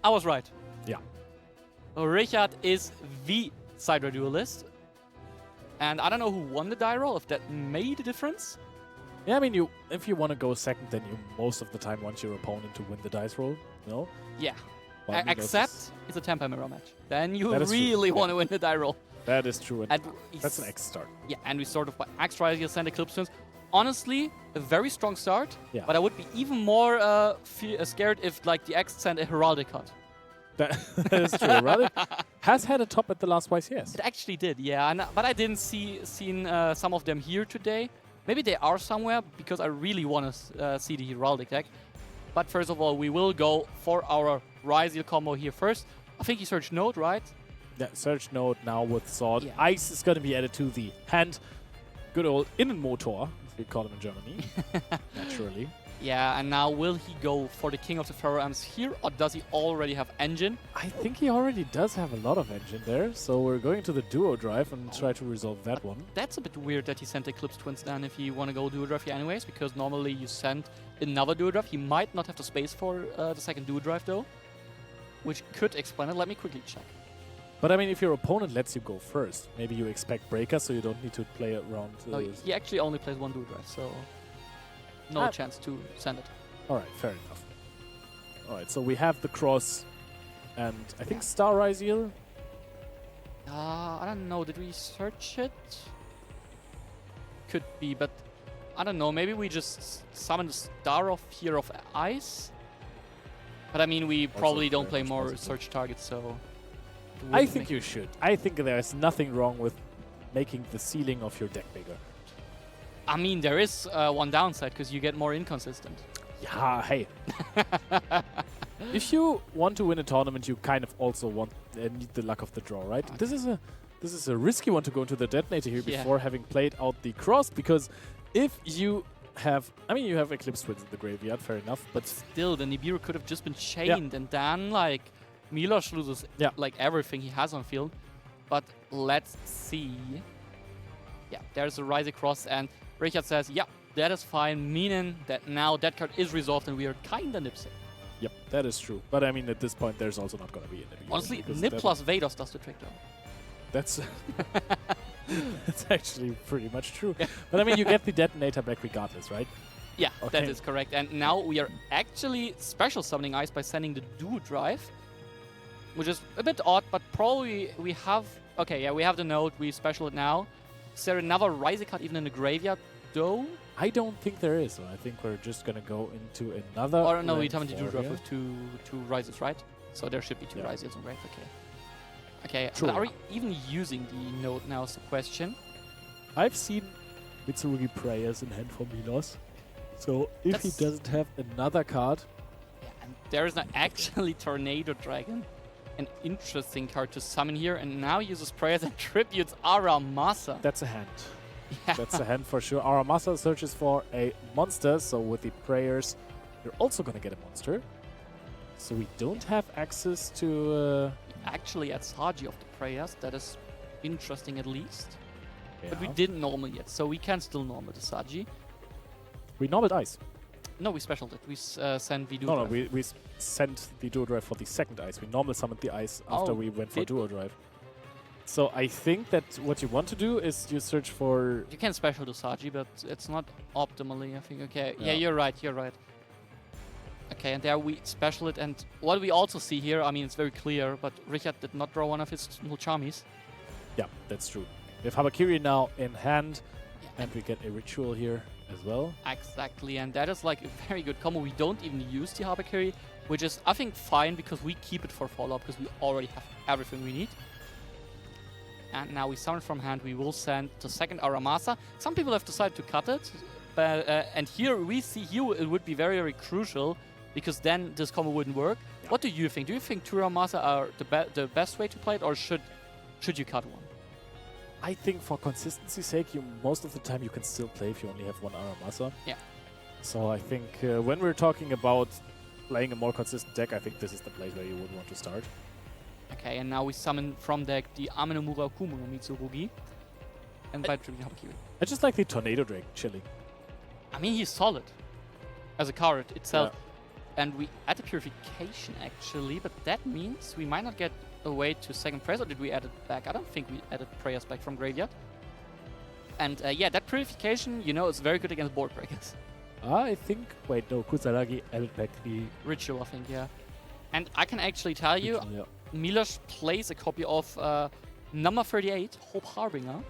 I was right. Yeah. Richard is the Sidra duelist. And I don't know who won the die roll, if that made a difference. Yeah, I mean, if you want to go second, then you most of the time want your opponent to win the dice roll, no? Yeah. Well, Except it's a Tampa mirror match. Then you That is true, really want yeah. to win the die roll. That is true. And And that's an X start. Yeah, and we sort of X Ryzeal send Eclipse Twins. Honestly, a very strong start. Yeah. But I would be even more scared if like the X sent a Heraldic card. That is true. Rather has had a top at the last YCS. It actually did, yeah. But I didn't see some of them here today. Maybe they are somewhere because I really want to see the Heraldic deck. But first of all, we will go for our Ryzeal combo here first. I think he searched Node, right? Yeah, search node now with sword. Yeah. Ice is going to be added to the hand. Good old Innenmotor, as we call him in Germany. Naturally. Yeah, and now will he go for the King of the Pharaoh Amps here, or does he already have Engine? I think he already does have a lot of engine there, so we're going to the duo drive and try to resolve that one. That's a bit weird that he sent Eclipse Twins then if you want to go duo drive here anyways, because normally you send another duo drive. He might not have the space for the second duo drive though, which could explain it. Let me quickly check. But I mean, if your opponent lets you go first, maybe you expect breakers, so you don't need to play around. No, he actually only plays one duo drive, so no chance to send it. All right, fair enough. All right, so we have the cross, and I think Star Ryzeal. I don't know. Did we search it? Could be, but I don't know. Maybe we just summon the Star of here of Ice. But I mean, we probably don't play more search targets, so. I think you should. I think there's nothing wrong with making the ceiling of your deck bigger. I mean, there is one downside because you get more inconsistent. Yeah, hey. If you want to win a tournament, you kind of also need the luck of the draw, right? Okay. This is a risky one to go into the detonator here before having played out the cross, because if you have, I mean, you have Eclipse Twins in the graveyard, fair enough, but Still, the Nibiru could have just been chained, and then like Milos loses like everything he has on field. But let's see. Yeah, there's a Ryzeal cross, and Richard says, yeah, that is fine, meaning that now that card is resolved and we are kinda nipsing. Yep, that is true. But I mean, at this point, there's also not going to be a nip. Honestly, Nip plus Vados does the trick though. That's that's actually pretty much true. But I mean, you get the detonator back regardless, right? Yeah, Okay. that is correct. And now we are actually special summoning Ice by sending the duo drive, which is a bit odd, but probably we have... Okay, yeah, we have the node, we special it now. Is there another Ryzeal card even in the graveyard though? I don't think there is. So I think we're just going to go into another... Or no, we rank have the duo four drive here. with two Ryzeals, right? So there should be two Ryzeals in grave, okay. Okay, True. but are we even using the node now is the question. I've seen Mitsurugi prayers in hand for Milos. So if he doesn't have another card... Yeah, and there is actually Tornado Dragon. An interesting card to summon here, and now uses prayers and tributes Aramasa. That's a hand. Yeah. That's a hand for sure. Aramasa searches for a monster, so with the prayers, you're also going to get a monster. So we don't have access to... Actually at Saji of the prayers, that is interesting at least. But we yeah. didn't normal yet, so we can still normal the Saji. We normal ice. No, we specialed it. We sent the duo No, drive. we sent the duo drive for the second ice. We normal summoned the ice after we went for duo drive. So I think that what you want to do is you search for... You can special the Saji, but it's not optimally, I think. Okay, yeah, you're right, you're right. Okay, and there we special it, and what we also see here, I mean, it's very clear, but Richard did not draw one of his Mulchamis. Yeah, that's true. We have Habakiri now in hand, Yeah, and we get a ritual here as well. exactly, and that is like a very good combo. We don't even use the Habakiri, which is, I think, fine, because we keep it for follow-up, because we already have everything we need. And now we summon from hand, we will send the second Aramasa. Some people have decided to cut it, but and here we see here it would be very, very crucial, because then this combo wouldn't work. Yeah. What do you think? Do you think two Aramasa are the best way to play it, or should you cut one? I think for consistency's sake, most of the time you can still play if you only have one Aramasa. Yeah. So I think when we're talking about playing a more consistent deck, I think this is the place where you would want to start. Okay, and now we summon from deck the Amenomura Kumu no Mitsurugi. And by triggering Habakiri. I just like the Tornado Drake chilling. I mean, he's solid as a card itself. And we add a purification actually, but that means we might not get a way to second prayers, or did we add it back? I don't think we added prayers back from graveyard. And yeah, that purification, you know, is very good against board breakers. I think, wait, no, Kusanagi added back the Ritual, I think, yeah. And I can actually tell you, yeah. Milos plays a copy of number 38, Hope Harbinger.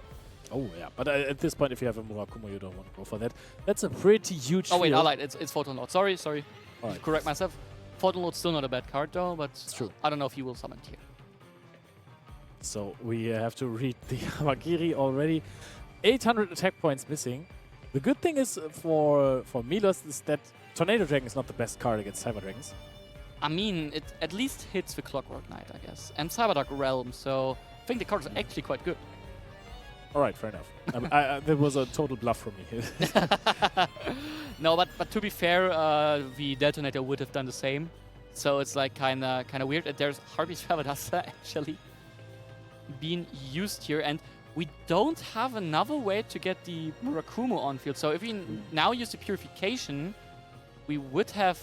Oh, yeah, but at this point, if you have a Murakumo, you don't want to go for that. that's a pretty huge Oh, wait, field. I lied, it's Photon Lord. Sorry. Alright. Correct myself. Photon Lord's still not a bad card, though, but It's true. I don't know if he will summon here. So we have to read the Hamakiri already. 800 attack points missing. The good thing is for Milos is that Tornado Dragon is not the best card against Cyber Dragons. I mean, it at least hits the Clockwork Knight, I guess. And Cyberdark Realm, so I think the card is actually quite good. Alright, fair enough. That was a total bluff from me. No, but to be fair, the Detonator would have done the same. So it's like kind of weird. There's Harpy's Featherduster actually being used here, and we don't have another way to get the Murakumo on field. So if we now use the Purification, we would have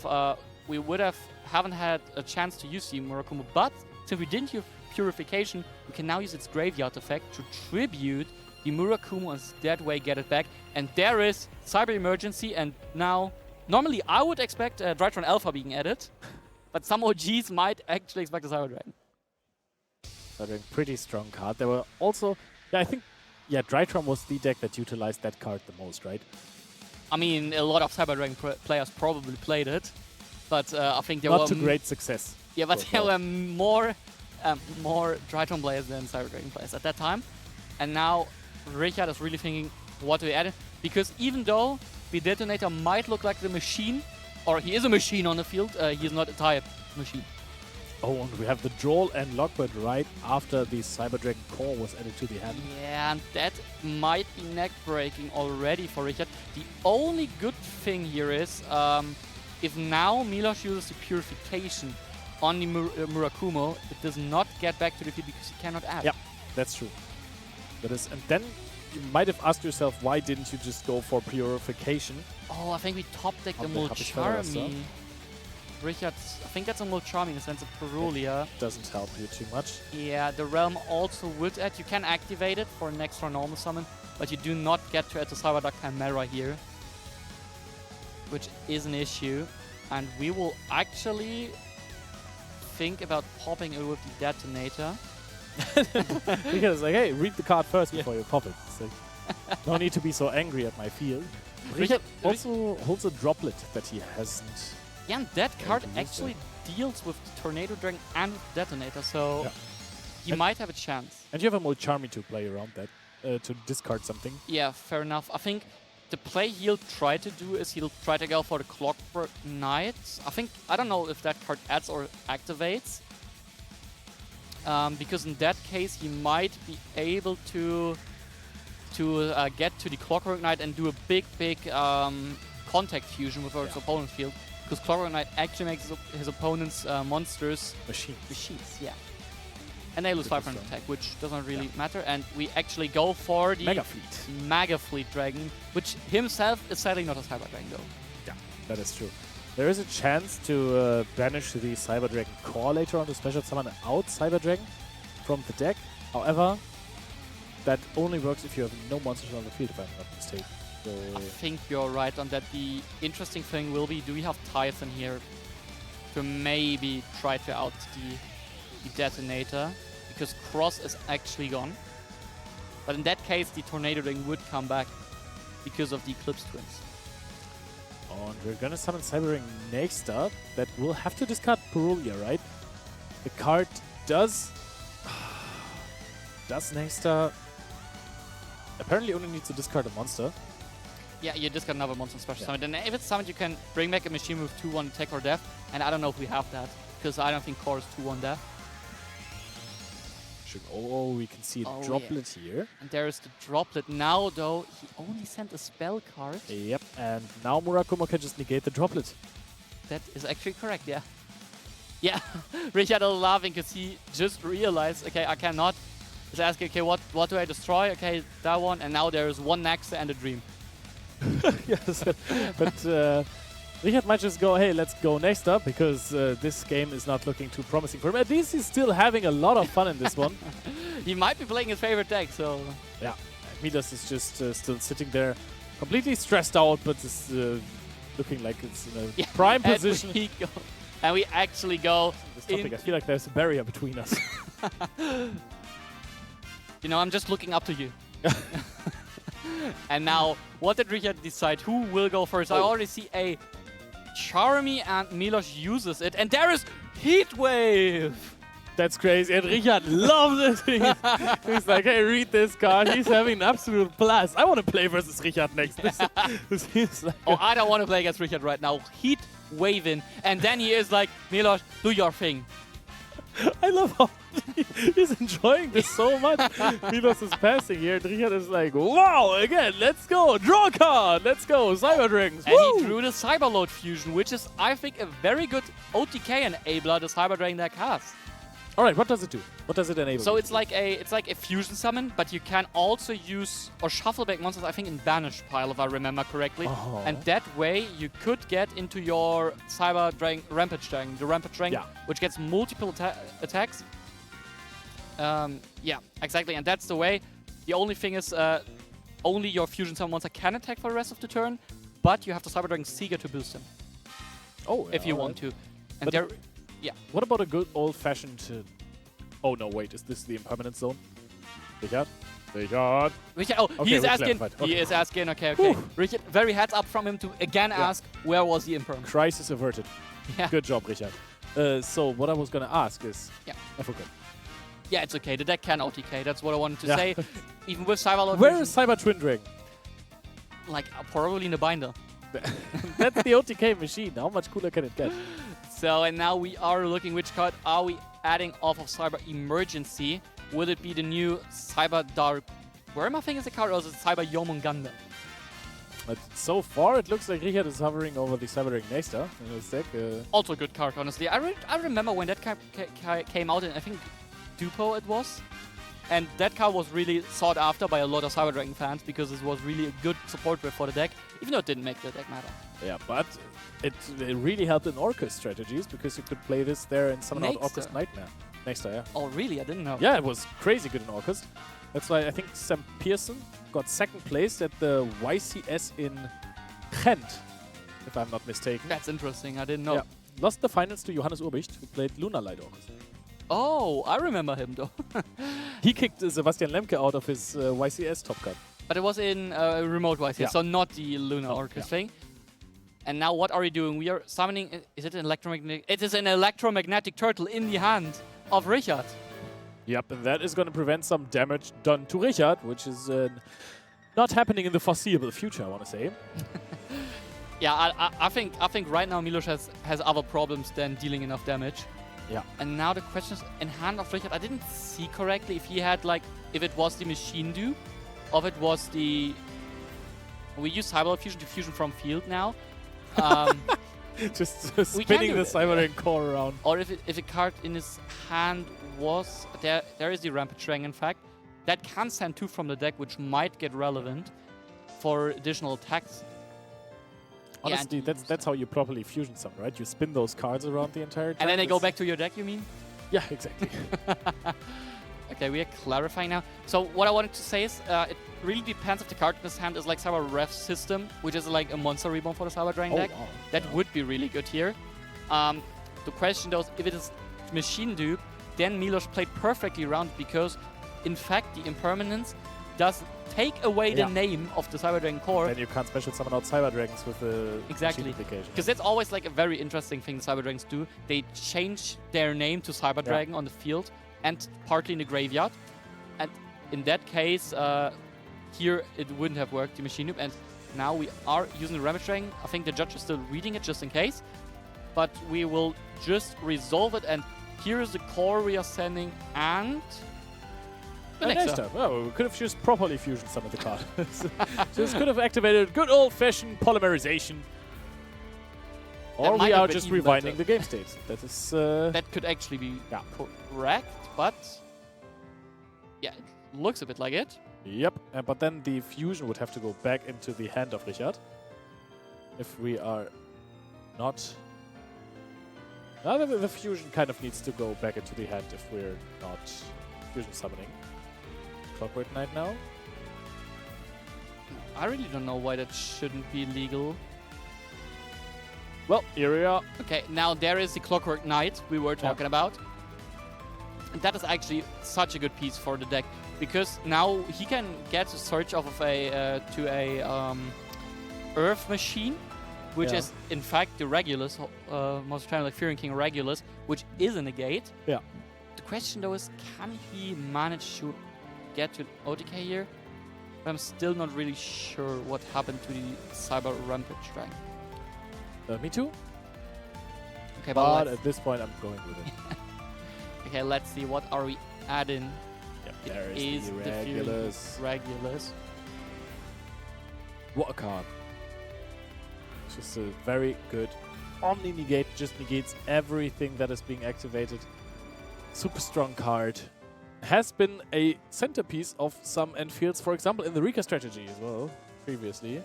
haven't had a chance to use the Murakumo. But since we didn't use Purification, we can now use its Graveyard effect to tribute the Murakumo and that way get it back. And there is Cyber Emergency, and now normally I would expect Drytron Alpha being added, but some OGs might actually expect a Cyber Dragon. Cyber Dragon, pretty strong card. There were also, yeah, I think, yeah, Drytron was the deck that utilized that card the most, right? I mean, a lot of Cyber Dragon players probably played it, but I think there were not to great success. Yeah, but there were more Drytron players than Cyber Dragon players at that time. And now Richard is really thinking, what do we add? Because even though the Detonator might look like the machine, or he is a machine on the field, he is not a type machine. Oh, and we have the Droll and Lockbird right after the Cyber Dragon core was added to the hand. Yeah, and that might be neck-breaking already for Richard. The only good thing here is, if now Milos uses the Purification on the Murakumo, it does not get back to the field because he cannot add. Yeah, that's true. That is, and then you might have asked yourself, why didn't you just go for Purification? Oh, I think we top-decked the Mulcharmy. Richard, I think that's a Mulcharmy in the sense of Perulia. Doesn't help you too much. Yeah, the Realm also would add. You can activate it for an extra normal summon, but you do not get to add the Cyberdark Chimera here, which is an issue. And we will actually think about popping it with the Detonator. Because like, hey, read the card first before you pop it. It's like, no need to be so angry at my field. Richard also holds a Droplet that he hasn't. Yeah, and that card actually deals with the Tornado Dragon and Detonator, so you might have a chance. And you have a Mulcharmy to play around that, to discard something. Yeah, fair enough. I think the play he'll try to do is he'll try to go for the Clockwork Knight. I don't know if that card adds or activates. Because in that case he might be able to get to the Clockwork Knight and do a big contact fusion with his opponent's field. Because Clockwork Knight actually makes his opponent's monsters machines, yeah. And they lose 500 attack, which doesn't really matter. And we actually go for the Mega Fleet Dragon, which himself is sadly not a Cyber Dragon though. Yeah, that is true. There is a chance to banish the Cyber Dragon core later on to special summon out Cyber Dragon from the deck. However, that only works if you have no monsters on the field, if I'm not mistaken. So I think you're right on that. The interesting thing will be, do we have Typhon here to maybe try to out the Detonator? Because Cross is actually gone. But in that case, the Tornado Ring would come back because of the Eclipse Twins. And we're gonna summon Cyber Ring next up. That will have to discard Perulia, right? The card does Nexta apparently only needs to discard a monster. Yeah, you discard another monster special summon. And if it's summoned, you can bring back a machine with 2-1 attack or death. And I don't know if we have that, because I don't think core is 2-1 death. Oh, we can see a Droplet here. And there is the Droplet. Now, though, he only sent a spell card. Yep, and now Murakumo can just negate the Droplet. That is actually correct, yeah. Yeah, Richard is laughing because he just realized, okay, I cannot. He's asking, okay, what do I destroy? Okay, that one. And now there is one Nexa and a Dream. Yes, but Richard might just go, hey, let's go next up, because this game is not looking too promising for him. At least he's still having a lot of fun in this one. He might be playing his favorite deck, so... Yeah, Midas is just still sitting there, completely stressed out, but is looking like it's in a prime position. And we actually go... This topic, I feel like there's a barrier between us. You know, I'm just looking up to you. And now, what did Richard decide? Who will go first? I already see a Charmy, and Milos uses it. And there is Heat Wave! That's crazy. And Richard loves it. He's like, hey, read this card. He's having an absolute blast. I want to play versus Richard next. This seems like I don't want to play against Richard right now. Heat Wave in. And then he is like, Milos, do your thing. I love how he's enjoying this so much. Milos is passing here, and Richard is like, wow, again, let's go, draw a card, let's go, Cyber Dragons. And he drew the Cyberload Fusion, which is, I think, a very good OTK enabler the Cyber Dragon deck has. All right, what does it do? What does it enable? So it's like a fusion summon, but you can also use or shuffle back monsters, I think, in banished pile, if I remember correctly. And that way you could get into your Cyber Dragon, Rampage Dragon, the Rampage Dragon, which gets multiple attacks. Yeah, exactly, and that's the way. The only thing is, only your fusion summon monster can attack for the rest of the turn, but you have the Cyber Dragon Seeker to boost him. Oh, if you want to. And there. Yeah. What about a good old-fashioned... oh, no, wait. Is this the impermanent zone? Richard? Richard? Richard, oh, okay, he is asking. Okay. He is asking. Okay, okay. Richard, very heads up from him to again ask, where was the impermanent? Crisis averted. Yeah. Good job, Richard. So what I was going to ask is... Yeah. I forgot. Yeah, it's okay. The deck can OTK. That's what I wanted to say. Even with Cyberload. Where is Cyber Twin Dragon? Like, probably in the binder. That's the OTK machine. How much cooler can it get? So, and now we are looking which card are we adding off of Cyber Emergency. Would it be the new Cyber Dark Worm, I think is the card, or is it Cyber Yomunganda? But so far, it looks like Richard is hovering over the Cyber Dragon Nexta in his deck. Also a good card, honestly. I remember when that card came out, and I think Dupo it was. And that card was really sought after by a lot of Cyber Dragon fans because it was really a good support whip for the deck, even though it didn't make the deck matter. Yeah, but it really helped in Orcus strategies because you could play this there and summon out Orcus Nightmare. Nexta, yeah. Oh, really? I didn't know. Yeah, it was crazy good in Orcus. That's why I think Sam Pearson got second place at the YCS in Gent, if I'm not mistaken. That's interesting. I didn't know. Yeah. Lost the finals to Johannes Urbicht, who played Lunar Light Orcus. Oh, I remember him though. He kicked Sebastian Lemke out of his YCS top card. But it was in remote YCS, so not the Lunar Orcus thing. And now what are we doing? We are summoning... Is it an electromagnetic... It is an electromagnetic turtle in the hand of Richard. Yep, and that is going to prevent some damage done to Richard, which is not happening in the foreseeable future, I want to say. Yeah, I think right now Milos has other problems than dealing enough damage. Yeah. And now the question is, in hand of Richard, I didn't see correctly if he had, like, if it was the machine dupe, or if it was the... We use Cyberload Fusion to fusion from field now. Just spinning the Cyber Dragon core around. Or if a card in his hand was... There is the Rampage Dragon, in fact. That can send 2 from the deck, which might get relevant for additional attacks. Honestly, that's how you properly fusion summon, right? You spin those cards around the entire time. And then they go back to your deck, you mean? Yeah, exactly. Okay, we are clarifying now. So what I wanted to say is, it really depends if the card in his hand is like Cyber Ref System, which is like a monster reborn for the Cyber Dragon deck. Wow. That would be really good here. The question though is, if it is machine dupe, then Milos played perfectly around because, in fact, the impermanence does take away the name of the Cyber Dragon core. Then you can't special summon out Cyber Dragons with the exactly application. Because that's always like a very interesting thing Cyber Dragons do. They change their name to Cyber Dragon on the field and partly in the graveyard. And in that case, here it wouldn't have worked, the machine loop. And now we are using the Rampage Dragon. I think the judge is still reading it just in case. But we will just resolve it. And here is the core we are sending and... Next time. Oh, we could have just properly fusion summoned the card. Just could have activated good old-fashioned polymerization. Or we are just rewinding the game state. That is... that could actually be correct, but... Yeah, it looks a bit like it. Yep, but then the fusion would have to go back into the hand of Richard. If we are not... The fusion kind of needs to go back into the hand if we're not fusion summoning. Clockwork Knight now. I really don't know why that shouldn't be legal. Well, here we are. Okay, now there is the Clockwork Knight we were talking about. And that is actually such a good piece for the deck, because now he can get a search off of a Earth machine, which is in fact the Regulus, most of the time like Fearing King Regulus, which is a negate. Yeah. The question though is, can he manage to get to OTK here? But I'm still not really sure what happened to the Cyber Rampage rank. Me too. Okay, but at this point I'm going with it. Okay, let's see, what are we adding? Yep, there is the Regulus. Regulus. What a card. It's just a very good Omni Negate, just negates everything that is being activated. Super strong card. Has been a centerpiece of some end fields, for example, in the Rika strategy as well, previously.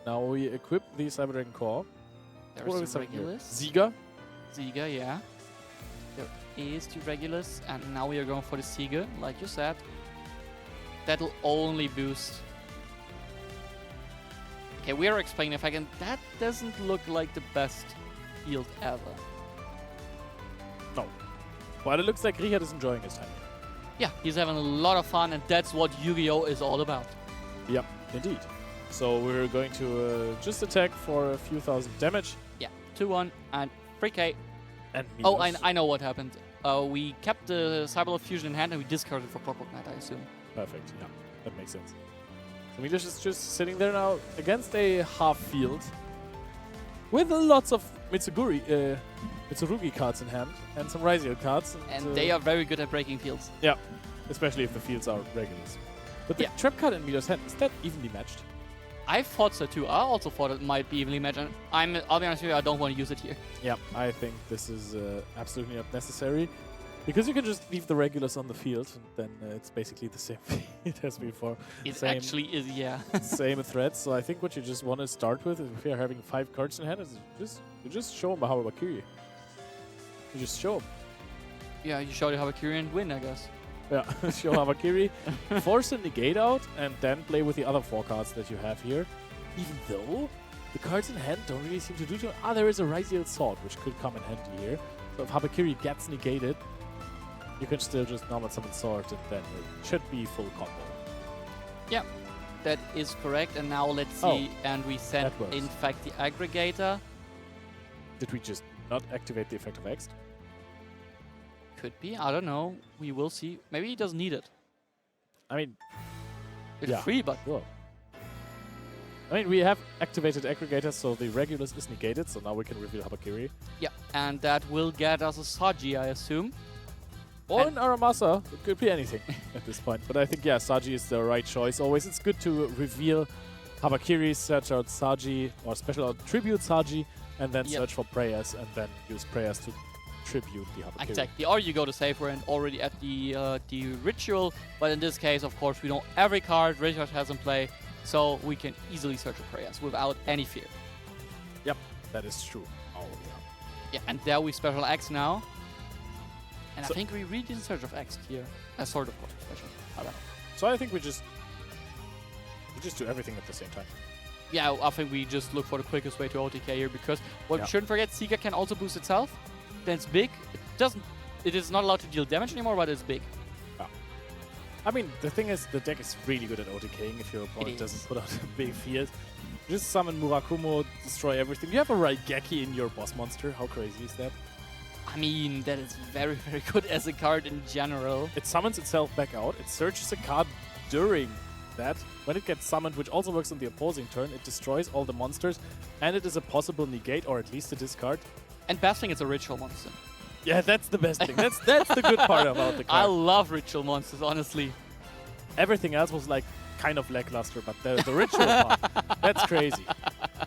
Now we equip the Cyber Dragon Core. There's the Regulus. Ziga. Ziga, yeah. There is the Regulus, and now we are going for the Ziga, like you said. That'll only boost. Okay, we are explaining if I can. That doesn't look like the best field ever. No. But it looks like Richard is enjoying his time. Yeah, he's having a lot of fun, and that's what Yu-Gi-Oh! Is all about. Yep, indeed. So we're going to just attack for a few thousand damage. Yeah, 2-1 and 3k. And oh, I know what happened. We kept the Cyberlove Fusion in hand and we discarded for Clockwork Knight, I assume. Perfect, yeah, that makes sense. So Milos is just sitting there now against a half field with lots of Mitsurugi cards in hand and some Ryzeal cards. And they are very good at breaking fields. Yeah, especially if the fields are regulars. But the trap card in Milos' hand, is that evenly matched? I thought so too. I also thought it might be evenly matched. And I'll be honest with you, I don't want to use it here. Yeah, I think this is absolutely not necessary. Because you can just leave the regulars on the field, and then it's basically the same thing it has before. It actually is, yeah. Same threat. So I think what you just want to start with, if you're having 5 cards in hand, is you just show them a Habakiri. You just show them. Yeah, you show the Habakiri and win, I guess. Yeah, show Habakiri, force a negate out, and then play with the other 4 cards that you have here. Even though the cards in hand don't really seem to do too much. Ah, there is a Ryzeal Sword, which could come in handy here. So if Habakiri gets negated, you can still just normal summon Sword, and then it should be full combo. Yeah, that is correct. And now let's see, and we send, in fact, the Aggregator. Did we just not activate the effect of X? Could be, I don't know. We will see. Maybe he doesn't need it. I mean, it's free, but... Well. I mean, we have activated Aggregator, so the Regulus is negated, so now we can reveal Habakiri. Yeah, and that will get us a Saji, I assume. Or an Aramasa. It could be anything at this point. But I think, yeah, Saji is the right choice. Always it's good to reveal Habakiri, search out Saji, or special out Tribute Saji, and then search for prayers, and then use prayers to tribute the Habakiri. Exactly. Or you go to Safer and already at the Ritual. But in this case, of course, we know every card Richard has in play, so we can easily search for prayers without any fear. Yep, that is true. Oh, yeah. Yeah, and there we special X now. And so I think we read in search of X here. Sort of special. I don't know. So I think we just do everything at the same time. Yeah, I think we just look for the quickest way to OTK here, because what we shouldn't forget, Seeker can also boost itself. Then it's big. It is not allowed to deal damage anymore, but it's big. Yeah. I mean, the thing is, the deck is really good at OTKing if your opponent doesn't put out a big field. Just summon Murakumo, destroy everything. You have a Raigeki in your boss monster. How crazy is that? I mean, that is very, very good as a card in general. It summons itself back out. It searches a card during that. When it gets summoned, which also works on the opposing turn, it destroys all the monsters, and it is a possible negate, or at least a discard. And best thing, it's a ritual monster. Yeah, that's the best thing. That's the good part about the card. I love ritual monsters, honestly. Everything else was like kind of lackluster, but the ritual part, that's crazy.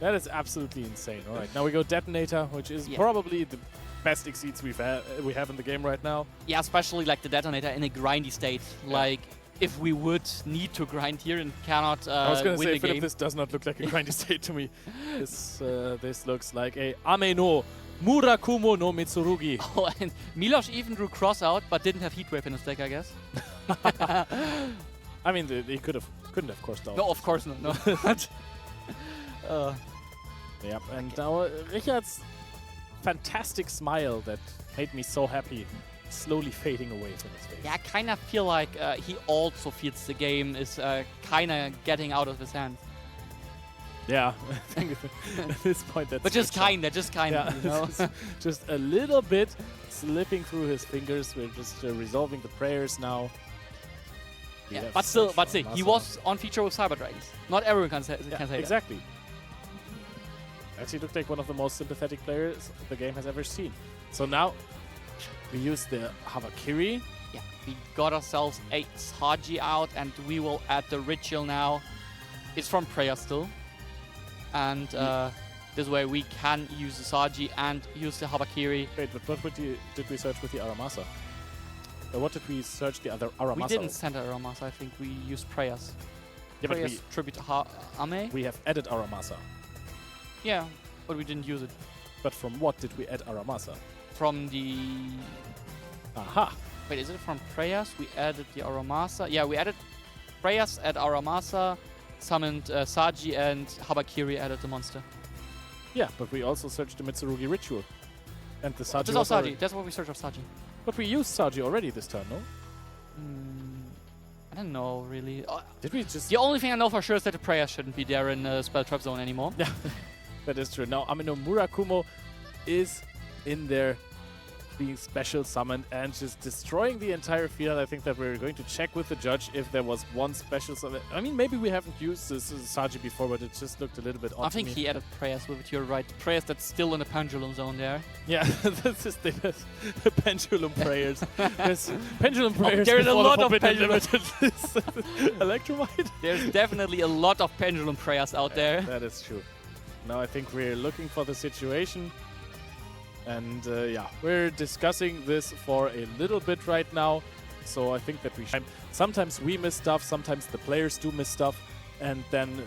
That is absolutely insane. All right, now we go Detonator, which is probably the best exceeds we have in the game right now. Yeah, especially like the Detonator in a grindy state. Like if we would need to grind here and cannot I was going to win say, the Philip, game. this does not look like a grindy state to me. This looks like a Ame no Murakumo no Mitsurugi. Oh, and Milos even drew cross out, but didn't have heat wave in his deck, I guess. I mean, he couldn't have coursed out. No, of course not. No. Yep, and now Richard's fantastic smile that made me so happy, slowly fading away from his face. Yeah, I kind of feel like he also feels the game is kind of getting out of his hands. Yeah, I think at this point that's... But just kind of, Yeah, you know? just a little bit slipping through his fingers. We're just resolving the prayers now. We Yeah, have but still, such he Masa. was on feature with Cyber Dragons. Not everyone can say that. exactly. Actually looked like one of the most sympathetic players the game has ever seen. So now we use the Havakiri. Yeah, we got ourselves a Saji out, and we will add the Ritual now. It's from Prayer still. And this way we can use the Saji and use the Habakiri. Wait, but what did we search with the Aramasa? What did we search the other Aramasa? We didn't with? send Aramasa, I think we used Prayers. Yeah, but Prayers tribute to Ame? we have added Aramasa. Yeah, but we didn't use it. But from what did we add Aramasa? From the... Aha! Wait, is it from Prayers? We added the Aramasa. Yeah, we added Prayers at Aramasa, summoned Saji, and Habakiri added the monster. Yeah, but we also searched the Mitsurugi ritual. And the Saji. This is Saji. That's what we searched of Saji. But we used Saji already this turn, no? I don't know, really. Did we just... The only thing I know for sure is that the Prayers shouldn't be there in Spell Trap Zone anymore. Yeah, that is true. Now, Amino Murakumo is in there being special summoned and just destroying the entire field. I think that we're going to check with the judge if there was one special summon. I mean, maybe we haven't used this Saji before, but it just looked a little bit odd I think to me. he added Prayers with it, you're right. Prayers that's still in the pendulum zone there. Yeah, that's just the pendulum prayers. There's pendulum prayers. There's a before lot the of Forbidden pendulum. Limited Electromite. There's definitely a lot of pendulum Prayers out there. That is true. Now I think we're looking for the situation. And yeah, we're discussing this for a little bit right now. So I think that we should. Sometimes we miss stuff, sometimes the players do miss stuff. And then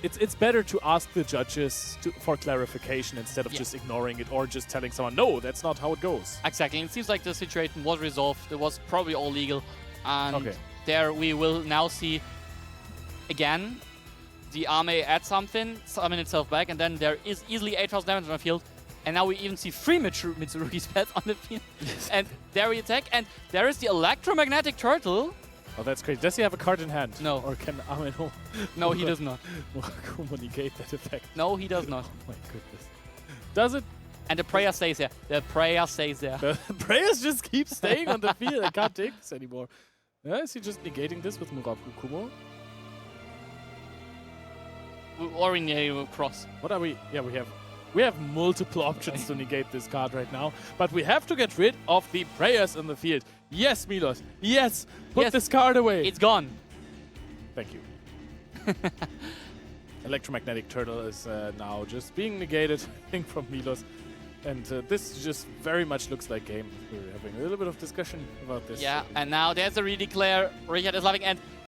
it's better to ask the judges for clarification instead of just ignoring it or just telling someone, no, that's not how it goes. Exactly. It seems like the situation was resolved. It was probably all legal. And there we will now see, again, the Ame add something, summon itself back, and then there is easily 8,000 damage on the field. And now we even see 3 Mitsurugi spells on the field. And there we attack, and there is the electromagnetic turtle. Oh, that's crazy. Does he have a card in hand? No. Or can Ameno No, he does not. negate that effect? No, he does not. Oh my goodness. Does it? And the prayer stays there. The prayer stays there. The prayers just keep staying on the field. I can't take this anymore. Is he just negating this with Murakumo? Or in a cross. What are we? Yeah, we have multiple options to negate this card right now, but we have to get rid of the prayers in the field. Yes, Milos. Yes. Put this card away. It's gone. Thank you. Electromagnetic Turtle is now just being negated, I think, from Milos. And this just very much looks like game. We're having a little bit of discussion about this. Yeah, and now there's a redeclare. Richard is laughing, and